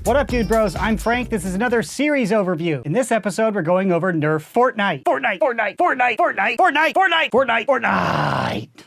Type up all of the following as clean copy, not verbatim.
What up, dude bros? I'm Frank. This is another series overview. In this episode, we're going over Nerf Fortnite. Fortnite.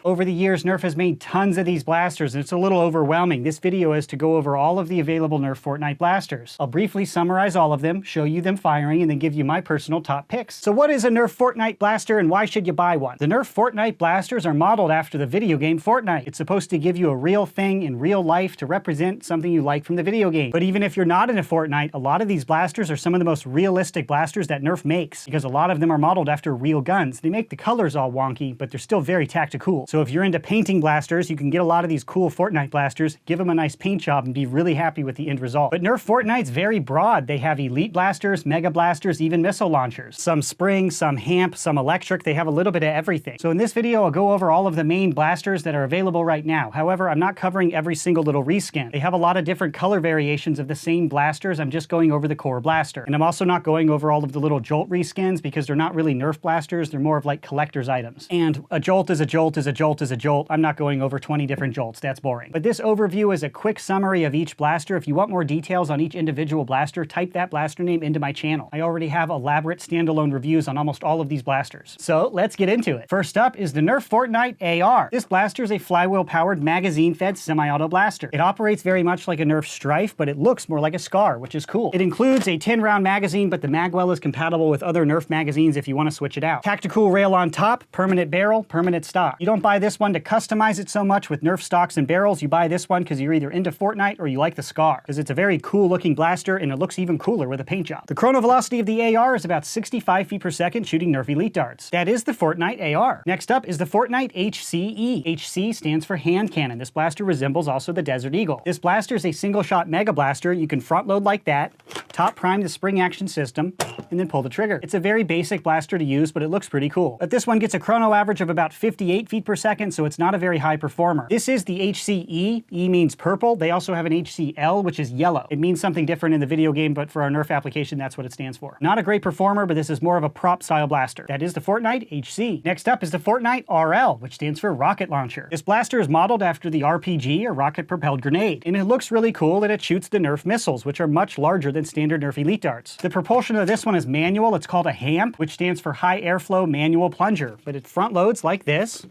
Over the years, Nerf has made tons of these blasters, and it's a little overwhelming. This video is to go over all of the available Nerf Fortnite blasters. I'll briefly summarize all of them, show you them firing, and then give you my personal top picks. So what is a Nerf Fortnite blaster, and why should you buy one? The Nerf Fortnite blasters are modeled after the video game Fortnite. It's supposed to give you a real thing in real life to represent something you like from the video game. But even if you're not into Fortnite, a lot of these blasters are some of the most realistic blasters that Nerf makes, because a lot of them are modeled after real guns. They make the colors all wonky, but they're still very tactical. So if you're into painting blasters, you can get a lot of these cool Fortnite blasters, give them a nice paint job, and be really happy with the end result. But Nerf Fortnite's very broad. They have elite blasters, mega blasters, even missile launchers. Some spring, some hamp, some electric. They have a little bit of everything. So in this video, I'll go over all of the main blasters that are available right now. However, I'm not covering every single little reskin. They have a lot of different color variations of the same blasters. I'm just going over the core blaster. And I'm also not going over all of the little Jolt reskins because they're not really Nerf blasters. They're more of like collector's items. And a Jolt is a Jolt is a Jolt is a Jolt. I'm not going over 20 different Jolts. That's boring. But this overview is a quick summary of each blaster. If you want more details on each individual blaster, type that blaster name into my channel. I already have elaborate standalone reviews on almost all of these blasters. So let's get into it. First up is the Nerf Fortnite AR. This blaster is a flywheel-powered, magazine-fed semi-auto blaster. It operates very much like a Nerf Strife, but it looks more like a Scar, which is cool. It includes a 10-round magazine, but the magwell is compatible with other Nerf magazines if you want to switch it out. Tactical rail on top, permanent barrel, permanent stock. You don't buy this one to customize it so much with Nerf stocks and barrels. You buy this one because you're either into Fortnite or you like the Scar, because it's a very cool looking blaster and it looks even cooler with a paint job. The chrono velocity of the AR is about 65 feet per second shooting Nerf elite darts. That is the Fortnite AR. Next up is the Fortnite HCE. HC stands for hand cannon. This blaster resembles also the Desert Eagle. This blaster is a single shot mega blaster. You can front load like that, top prime the spring action system, and then pull the trigger. It's a very basic blaster to use, but it looks pretty cool. But this one gets a chrono average of about 58 feet per second, so it's not a very high performer. This is the HCE. E means purple. They also have an HCL, which is yellow. It means something different in the video game, but for our Nerf application, that's what it stands for. Not a great performer, but this is more of a prop style blaster. That is the Fortnite HC. Next up is the Fortnite RL, which stands for rocket launcher. This blaster is modeled after the RPG, or rocket propelled grenade, and it looks really cool, and it shoots the Nerf missiles, which are much larger than standard Nerf elite darts. The propulsion of this one is manual. It's called a HAMP, which stands for high airflow manual plunger, but it front loads like this.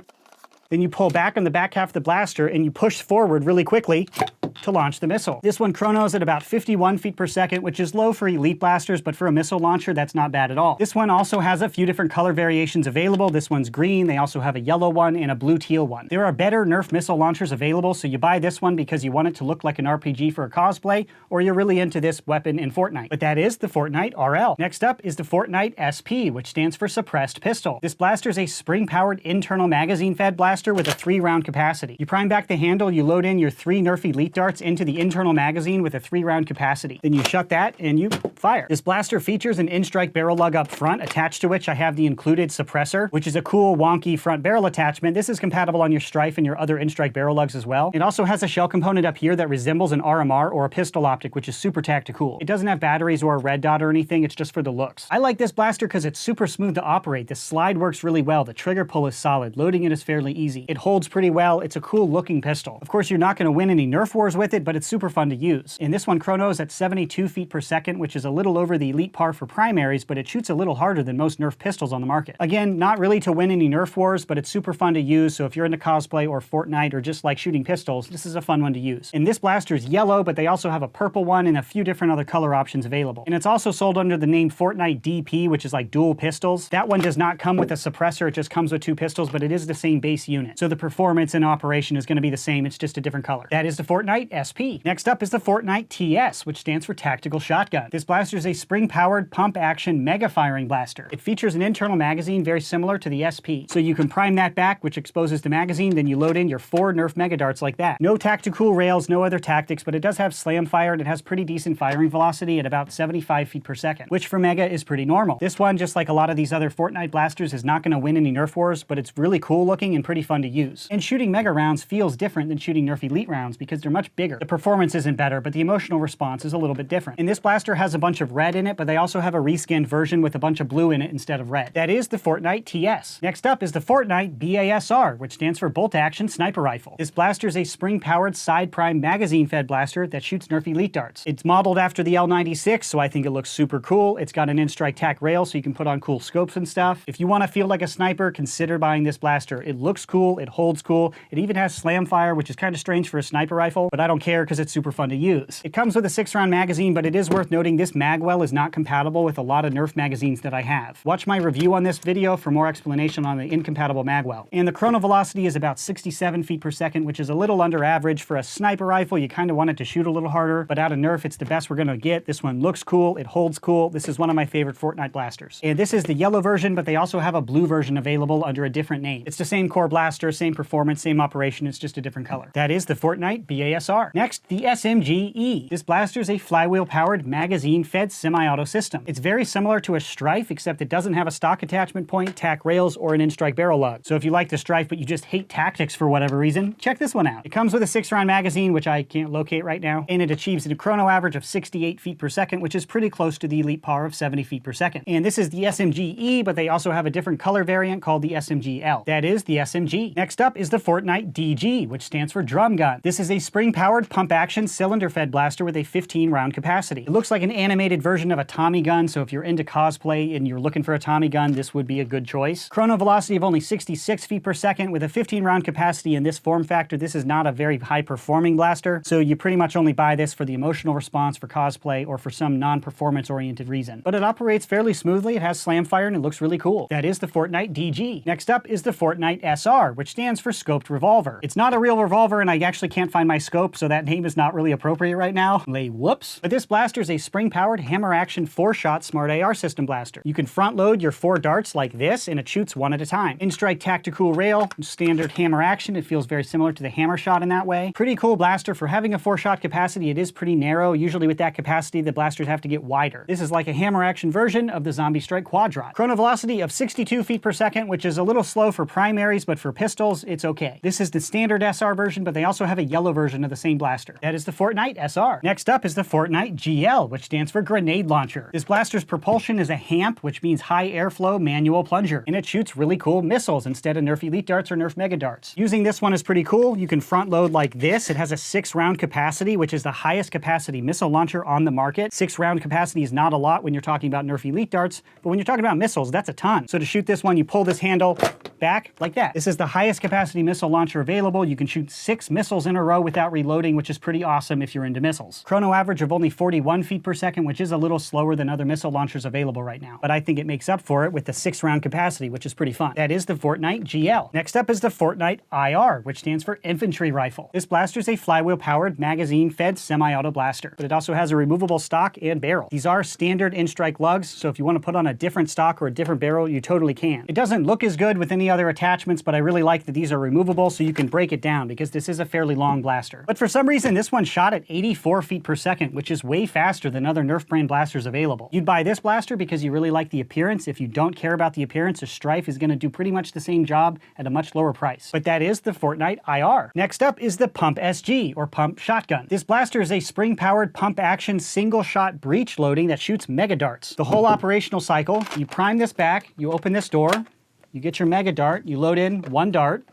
Then you pull back on the back half of the blaster and you push forward really quickly to launch the missile. This one chronos at about 51 feet per second, which is low for elite blasters, but for a missile launcher, that's not bad at all. This one also has a few different color variations available. This one's green. They also have a yellow one and a blue teal one. There are better Nerf missile launchers available, so you buy this one because you want it to look like an RPG for a cosplay, or you're really into this weapon in Fortnite. But that is the Fortnite RL. Next up is the Fortnite SP, which stands for suppressed pistol. This blaster is a spring-powered internal magazine-fed blaster with a 3-round capacity. You prime back the handle, you load in your 3 Nerf elite darts into the internal magazine with a 3-round capacity. Then you shut that and you fire. This blaster features an in-strike barrel lug up front, attached to which I have the included suppressor, which is a cool wonky front barrel attachment. This is compatible on your Strife and your other in-strike barrel lugs as well. It also has a shell component up here that resembles an RMR or a pistol optic, which is super tactical. It doesn't have batteries or a red dot or anything. It's just for the looks. I like this blaster because it's super smooth to operate. The slide works really well. The trigger pull is solid. Loading it is fairly easy. It holds pretty well. It's a cool looking pistol. Of course, you're not going to win any Nerf wars with it, but it's super fun to use. And this one chronos at 72 feet per second, which is a little over the elite par for primaries, but it shoots a little harder than most Nerf pistols on the market. Again, not really to win any Nerf wars, but it's super fun to use, so if you're into cosplay or Fortnite or just like shooting pistols, this is a fun one to use. And this blaster is yellow, but they also have a purple one and a few different other color options available. And it's also sold under the name Fortnite DP, which is like dual pistols. That one does not come with a suppressor, it just comes with 2 pistols, but it is the same base unit. So the performance and operation is going to be the same, it's just a different color. That is the Fortnite SP. Next up is the Fortnite TS, which stands for Tactical Shotgun. This blaster is a spring-powered pump-action mega-firing blaster. It features an internal magazine very similar to the SP. So you can prime that back, which exposes the magazine, then you load in your 4 Nerf mega darts like that. No tactical rails, no other tactics, but it does have slam fire and it has pretty decent firing velocity at about 75 feet per second, which for mega is pretty normal. This one, just like a lot of these other Fortnite blasters, is not going to win any Nerf wars, but it's really cool looking and pretty fun to use. And shooting mega rounds feels different than shooting Nerf elite rounds because they're much bigger bigger. The performance isn't better, but the emotional response is a little bit different. And this blaster has a bunch of red in it, but they also have a reskinned version with a bunch of blue in it instead of red. That is the Fortnite TS. Next up is the Fortnite BASR, which stands for Bolt Action Sniper Rifle. This blaster is a spring-powered side-prime magazine-fed blaster that shoots Nerf elite darts. It's modeled after the L96, so I think it looks super cool. It's got an in-strike tack rail, so you can put on cool scopes and stuff. If you want to feel like a sniper, consider buying this blaster. It looks cool, it holds cool, it even has slam fire, which is kind of strange for a sniper rifle, but I don't care because it's super fun to use. It comes with a 6-round magazine, but it is worth noting this magwell is not compatible with a lot of Nerf magazines that I have. Watch my review on this video for more explanation on the incompatible magwell. And the chrono velocity is about 67 feet per second, which is a little under average for a sniper rifle. You kind of want it to shoot a little harder, but out of Nerf, it's the best we're going to get. This one looks cool, it holds cool. This is one of my favorite Fortnite blasters. And this is the yellow version, but they also have a blue version available under a different name. It's the same core blaster, same performance, same operation, it's just a different color. That is the Fortnite BASR. Next, the SMG-E. This blaster is a flywheel-powered, magazine-fed semi-auto system. It's very similar to a Strife, except it doesn't have a stock attachment point, tack rails, or an in-strike barrel lug. So if you like the Strife, but you just hate tactics for whatever reason, check this one out. It comes with a 6-round magazine, which I can't locate right now, and it achieves a chrono average of 68 feet per second, which is pretty close to the elite power of 70 feet per second. And this is the SMG-E, but they also have a different color variant called the SMG-L. That is the SMG. Next up is the Fortnite DG, which stands for drum gun. This is a spring-powered pump-action cylinder-fed blaster with a 15-round capacity. It looks like an animated version of a Tommy gun, so if you're into cosplay and you're looking for a Tommy gun, this would be a good choice. Chrono velocity of only 66 feet per second with a 15-round capacity in this form factor. This is not a very high-performing blaster, so you pretty much only buy this for the emotional response for cosplay or for some non-performance oriented reason. But it operates fairly smoothly, it has slam fire, and it looks really cool. That is the Fortnite DG. Next up is the Fortnite SR, which stands for Scoped Revolver. It's not a real revolver, and I actually can't find my scope, so that name is not really appropriate right now. Whoops. But this blaster is a spring-powered hammer-action 4-shot smart AR system blaster. You can front-load your 4 darts like this, and it shoots one at a time. In-strike tactical rail, standard hammer action. It feels very similar to the hammer shot in that way. Pretty cool blaster. For having a 4-shot capacity, it is pretty narrow. Usually with that capacity, the blasters have to get wider. This is like a hammer action version of the Zombie Strike Quadrot. Chrono velocity of 62 feet per second, which is a little slow for primaries, but for pistols, it's okay. This is the standard SR version, but they also have a yellow version of the same blaster. That is the Fortnite SR. Next up is the Fortnite GL, which stands for Grenade Launcher. This blaster's propulsion is a HAMP, which means high airflow manual plunger, and it shoots really cool missiles instead of Nerf elite darts or Nerf mega darts. Using this one is pretty cool. You can front load like this. It has a 6-round capacity, which is the highest capacity missile launcher on the market. 6-round capacity is not a lot when you're talking about Nerf elite darts, but when you're talking about missiles, that's a ton. So to shoot this one, you pull this handle back like that. This is the highest capacity missile launcher available. You can shoot 6 missiles in a row without reloading, which is pretty awesome if you're into missiles. Chrono average of only 41 feet per second, which is a little slower than other missile launchers available right now. But I think it makes up for it with the 6-round capacity, which is pretty fun. That is the Fortnite GL. Next up is the Fortnite IR, which stands for Infantry Rifle. This blaster is a flywheel-powered, magazine-fed semi-auto blaster, but it also has a removable stock and barrel. These are standard in-strike lugs, so if you want to put on a different stock or a different barrel, you totally can. It doesn't look as good with any other attachments, but I really like that these are removable so you can break it down because this is a fairly long blaster. But for some reason, this one shot at 84 feet per second, which is way faster than other Nerf brand blasters available. You'd buy this blaster because you really like the appearance. If you don't care about the appearance, a Strife is going to do pretty much the same job at a much lower price. But that is the Fortnite IR. Next up is the Pump SG, or Pump Shotgun. This blaster is a spring-powered pump-action single-shot breech loading that shoots mega darts. The whole operational cycle, you prime this back, you open this door, you get your mega dart, you load in 1 dart,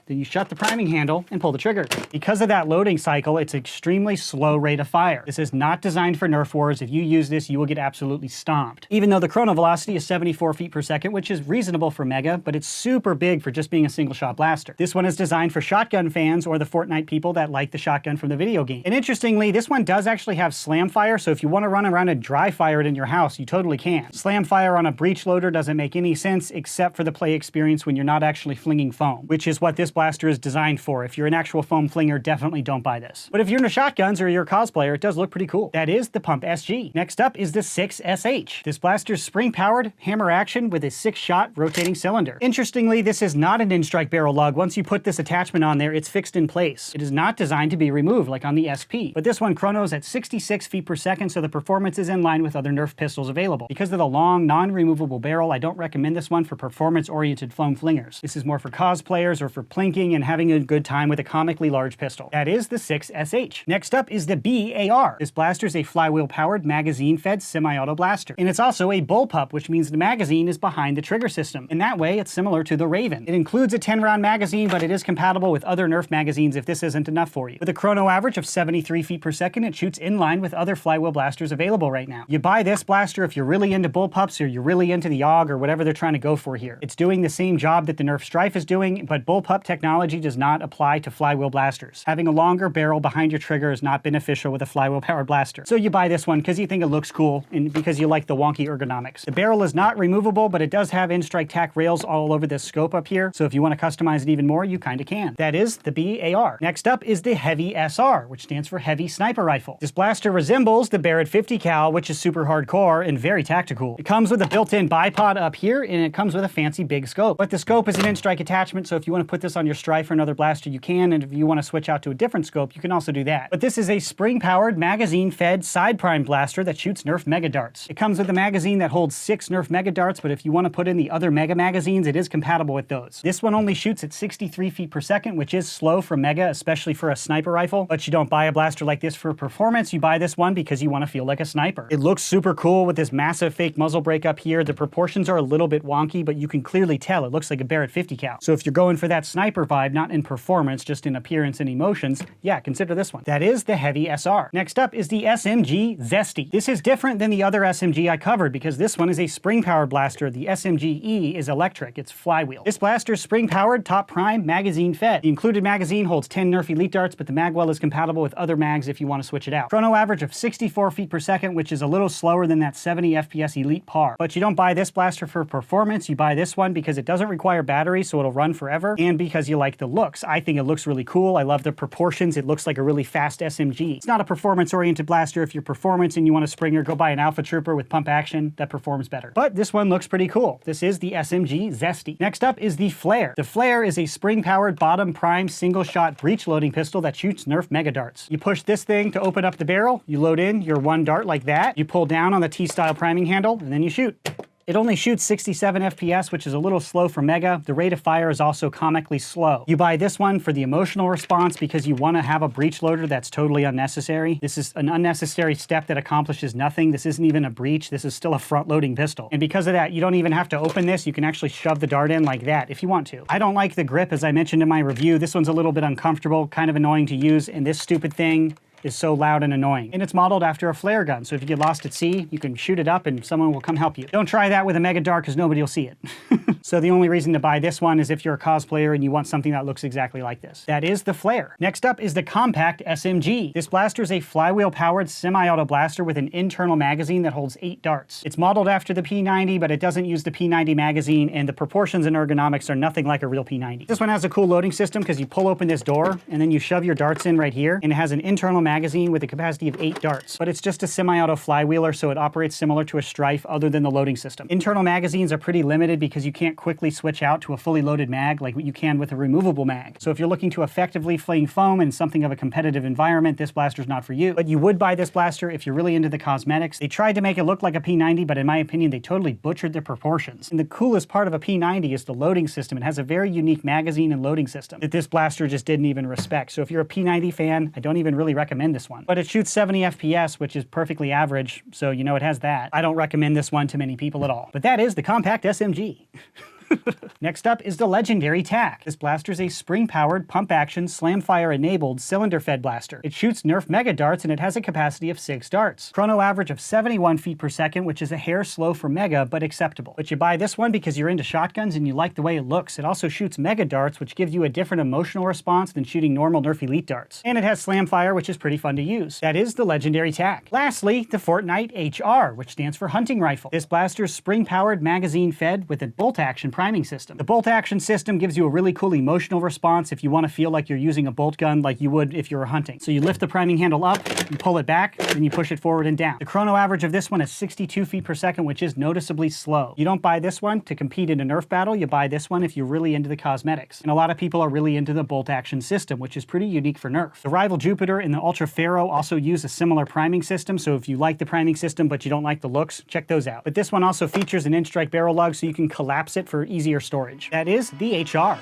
then you shut the priming handle and pull the trigger. Because of that loading cycle, it's an extremely slow rate of fire. This is not designed for Nerf wars. If you use this, you will get absolutely stomped. Even though the chrono velocity is 74 feet per second, which is reasonable for Mega, but it's super big for just being a single shot blaster. This one is designed for shotgun fans or the Fortnite people that like the shotgun from the video game. And interestingly, this one does actually have slam fire, so if you want to run around and dry fire it in your house, you totally can. Slam fire on a breech loader doesn't make any sense except for the play experience when you're not actually flinging foam, which is what this blaster is designed for. If you're an actual foam flinger, definitely don't buy this. But if you're into shotguns or you're a cosplayer, it does look pretty cool. That is the Pump SG. Next up is the 6SH. This blaster's spring-powered hammer action with a 6-shot rotating cylinder. Interestingly, this is not an in-strike barrel lug. Once you put this attachment on there, it's fixed in place. It is not designed to be removed like on the SP. But this one chronos at 66 feet per second, so the performance is in line with other Nerf pistols available. Because of the long, non-removable barrel, I don't recommend this one for performance-oriented foam flingers. This is more for cosplayers or for clinking and having a good time with a comically large pistol. That is the 6SH. Next up is the BAR. This blaster is a flywheel-powered, magazine-fed semi-auto blaster. And it's also a bullpup, which means the magazine is behind the trigger system. In that way, it's similar to the Raven. It includes a 10-round magazine, but it is compatible with other Nerf magazines if this isn't enough for you. With a chrono average of 73 feet per second, it shoots in line with other flywheel blasters available right now. You buy this blaster if you're really into bullpups or you're really into the AUG or whatever they're trying to go for here. It's doing the same job that the Nerf Strife is doing, but bullpup technology does not apply to flywheel blasters. Having a longer barrel behind your trigger is not beneficial with a flywheel-powered blaster. So you buy this one because you think it looks cool and because you like the wonky ergonomics. The barrel is not removable, but it does have in-strike tack rails all over this scope up here, so if you want to customize it even more, you kind of can. That is the BAR. Next up is the Heavy SR, which stands for Heavy Sniper Rifle. This blaster resembles the Barrett 50 cal, which is super hardcore and very tactical. It comes with a built-in bipod up here, and it comes with a fancy big scope. But the scope is an in-strike attachment, so if you want to put this on your Strife or another blaster, you can, and if you want to switch out to a different scope, you can also do that. But this is a spring-powered, magazine-fed side prime blaster that shoots Nerf Mega Darts. It comes with a magazine that holds 6 Nerf Mega Darts, but if you want to put in the other Mega magazines, it is compatible with those. This one only shoots at 63 feet per second, which is slow for Mega, especially for a sniper rifle. But you don't buy a blaster like this for performance, you buy this one because you want to feel like a sniper. It looks super cool with this massive fake muzzle brake up here. The proportions are a little bit wonky, but you can clearly tell it looks like a Barrett 50 cal. So if you're going for that sniper vibe, not in performance, just in appearance and emotions, yeah, consider this one. That is the Heavy SR. Next up is the SMG Zesty. This is different than the other SMG I covered because this one is a spring-powered blaster. The SMG-E is electric. It's flywheel. This blaster is spring-powered, top prime, magazine-fed. The included magazine holds 10 Nerf Elite Darts, but the magwell is compatible with other mags if you want to switch it out. Chrono average of 64 feet per second, which is a little slower than that 70 FPS Elite par. But you don't buy this blaster for performance, you buy this one because it doesn't require batteries, so it'll run forever, and because you like the looks. I think it looks really cool. I love the proportions. It looks like a really fast SMG. It's not a performance-oriented blaster. If you're performance and you want a Springer, go buy an Alpha Trooper with pump action that performs better. But this one looks pretty cool. This is the SMG Zesty. Next up is the Flare. The Flare is a spring-powered bottom prime single-shot breech loading pistol that shoots Nerf Mega Darts. You push this thing to open up the barrel, you load in your one dart like that, you pull down on the T-style priming handle, and then you shoot. It only shoots 67 FPS, which is a little slow for Mega. The rate of fire is also comically slow. You buy this one for the emotional response because you want to have a breech loader that's totally unnecessary. This is an unnecessary step that accomplishes nothing. This isn't even a breech. This is still a front-loading pistol. And because of that, you don't even have to open this. You can actually shove the dart in like that if you want to. I don't like the grip, as I mentioned in my review. This one's a little bit uncomfortable, kind of annoying to use, and this stupid thing is so loud and annoying. And it's modeled after a flare gun, so if you get lost at sea, you can shoot it up and someone will come help you. Don't try that with a Mega Dart because nobody will see it. So the only reason to buy this one is if you're a cosplayer and you want something that looks exactly like this. That is the Flare. Next up is the Compact SMG. This blaster is a flywheel-powered semi-auto blaster with an internal magazine that holds 8 darts. It's modeled after the P90, but it doesn't use the P90 magazine, and the proportions and ergonomics are nothing like a real P90. This one has a cool loading system because you pull open this door, and then you shove your darts in right here, and it has an internal magazine with a capacity of 8 darts. But it's just a semi-auto flywheeler, so it operates similar to a Strife other than the loading system. Internal magazines are pretty limited because you can't quickly switch out to a fully loaded mag like what you can with a removable mag. So if you're looking to effectively fling foam in something of a competitive environment, this blaster's not for you. But you would buy this blaster if you're really into the cosmetics. They tried to make it look like a P90, but in my opinion, they totally butchered the proportions. And the coolest part of a P90 is the loading system. It has a very unique magazine and loading system that this blaster just didn't even respect. So if you're a P90 fan, I don't even really recommend this one. But it shoots 70 FPS, which is perfectly average, so you know it has that. I don't recommend this one to many people at all. But that is the Compact SMG. Next up is the legendary TAC. This blaster is a spring-powered, pump-action, slam-fire-enabled, cylinder-fed blaster. It shoots Nerf Mega Darts, and it has a capacity of 6 darts. Chrono average of 71 feet per second, which is a hair slow for Mega, but acceptable. But you buy this one because you're into shotguns and you like the way it looks. It also shoots Mega Darts, which gives you a different emotional response than shooting normal Nerf Elite Darts. And it has slam fire, which is pretty fun to use. That is the legendary TAC. Lastly, the Fortnite HR, which stands for Hunting Rifle. This blaster is spring-powered, magazine-fed with a bolt-action priming system. The bolt-action system gives you a really cool emotional response if you want to feel like you're using a bolt gun like you would if you were hunting. So you lift the priming handle up, you pull it back, then you push it forward and down. The chrono average of this one is 62 feet per second, which is noticeably slow. You don't buy this one to compete in a Nerf battle, you buy this one if you're really into the cosmetics. And a lot of people are really into the bolt-action system, which is pretty unique for Nerf. The rival Jupiter and the Ultra Pharaoh also use a similar priming system, so if you like the priming system but you don't like the looks, check those out. But this one also features an in-strike barrel lug so you can collapse it for easier storage. That is the HR.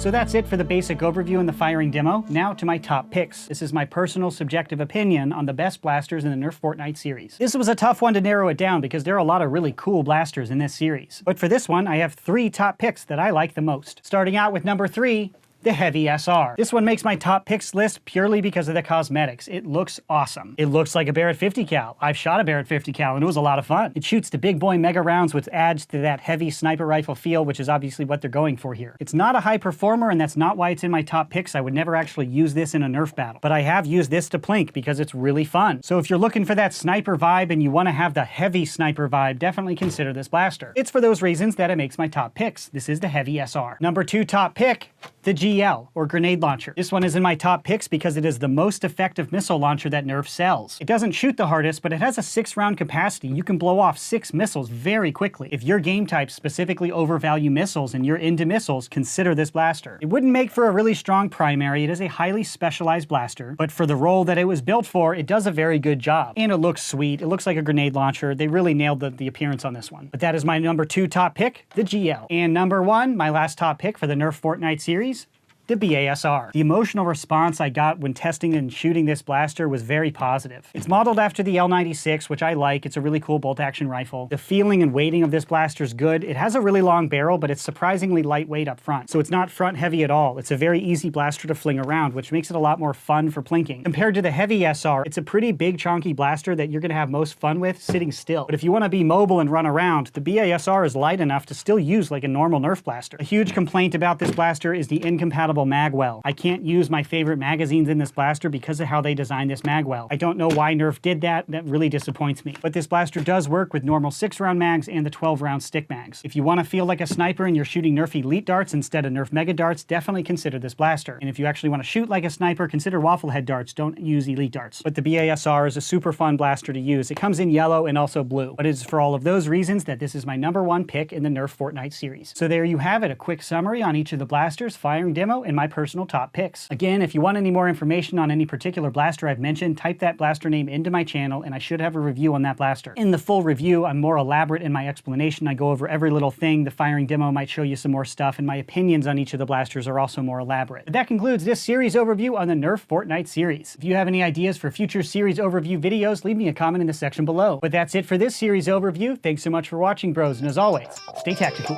So that's it for the basic overview and the firing demo. Now to my top picks. This is my personal subjective opinion on the best blasters in the Nerf Fortnite series. This was a tough one to narrow it down because there are a lot of really cool blasters in this series. But for this one, I have 3 top picks that I like the most. Starting out with number 3, the Heavy SR. This one makes my top picks list purely because of the cosmetics. It looks awesome. It looks like a Barrett 50 cal. I've shot a Barrett 50 cal and it was a lot of fun. It shoots the big boy mega rounds, which adds to that heavy sniper rifle feel, which is obviously what they're going for here. It's not a high performer, and that's not why it's in my top picks. I would never actually use this in a Nerf battle, but I have used this to plink because it's really fun. So if you're looking for that sniper vibe and you want to have the heavy sniper vibe, definitely consider this blaster. It's for those reasons that it makes my top picks. This is the Heavy SR. Number 2 top pick, the GL, or Grenade Launcher. This one is in my top picks because it is the most effective missile launcher that Nerf sells. It doesn't shoot the hardest, but it has a 6-round capacity. You can blow off 6 missiles very quickly. If your game types specifically overvalue missiles and you're into missiles, consider this blaster. It wouldn't make for a really strong primary. It is a highly specialized blaster, but for the role that it was built for, it does a very good job. And it looks sweet. It looks like a grenade launcher. They really nailed the appearance on this one. But that is my number 2 top pick, the GL. And number 1, my last top pick for the Nerf Fortnite series, the BASR. The emotional response I got when testing and shooting this blaster was very positive. It's modeled after the L96, which I like. It's a really cool bolt-action rifle. The feeling and weighting of this blaster is good. It has a really long barrel, but it's surprisingly lightweight up front, so it's not front-heavy at all. It's a very easy blaster to fling around, which makes it a lot more fun for plinking. Compared to the Heavy SR, it's a pretty big, chunky blaster that you're going to have most fun with sitting still. But if you want to be mobile and run around, the BASR is light enough to still use like a normal Nerf blaster. A huge complaint about this blaster is the incompatible magwell. I can't use my favorite magazines in this blaster because of how they designed this magwell. I don't know why Nerf did that. That really disappoints me. But this blaster does work with normal 6-round mags and the 12-round stick mags. If you want to feel like a sniper and you're shooting Nerf Elite darts instead of Nerf Mega darts, definitely consider this blaster. And if you actually want to shoot like a sniper, consider waffle head darts. Don't use Elite darts. But the BASR is a super fun blaster to use. It comes in yellow and also blue. But it is for all of those reasons that this is my number 1 pick in the Nerf Fortnite series. So there you have it, a quick summary on each of the blasters, firing demo, and my personal top picks. Again, if you want any more information on any particular blaster I've mentioned, type that blaster name into my channel and I should have a review on that blaster. In the full review, I'm more elaborate in my explanation. I go over every little thing. The firing demo might show you some more stuff, and my opinions on each of the blasters are also more elaborate. But that concludes this series overview on the Nerf Fortnite series. If you have any ideas for future series overview videos, leave me a comment in the section below. But that's it for this series overview. Thanks so much for watching, bros, and as always, stay tactical.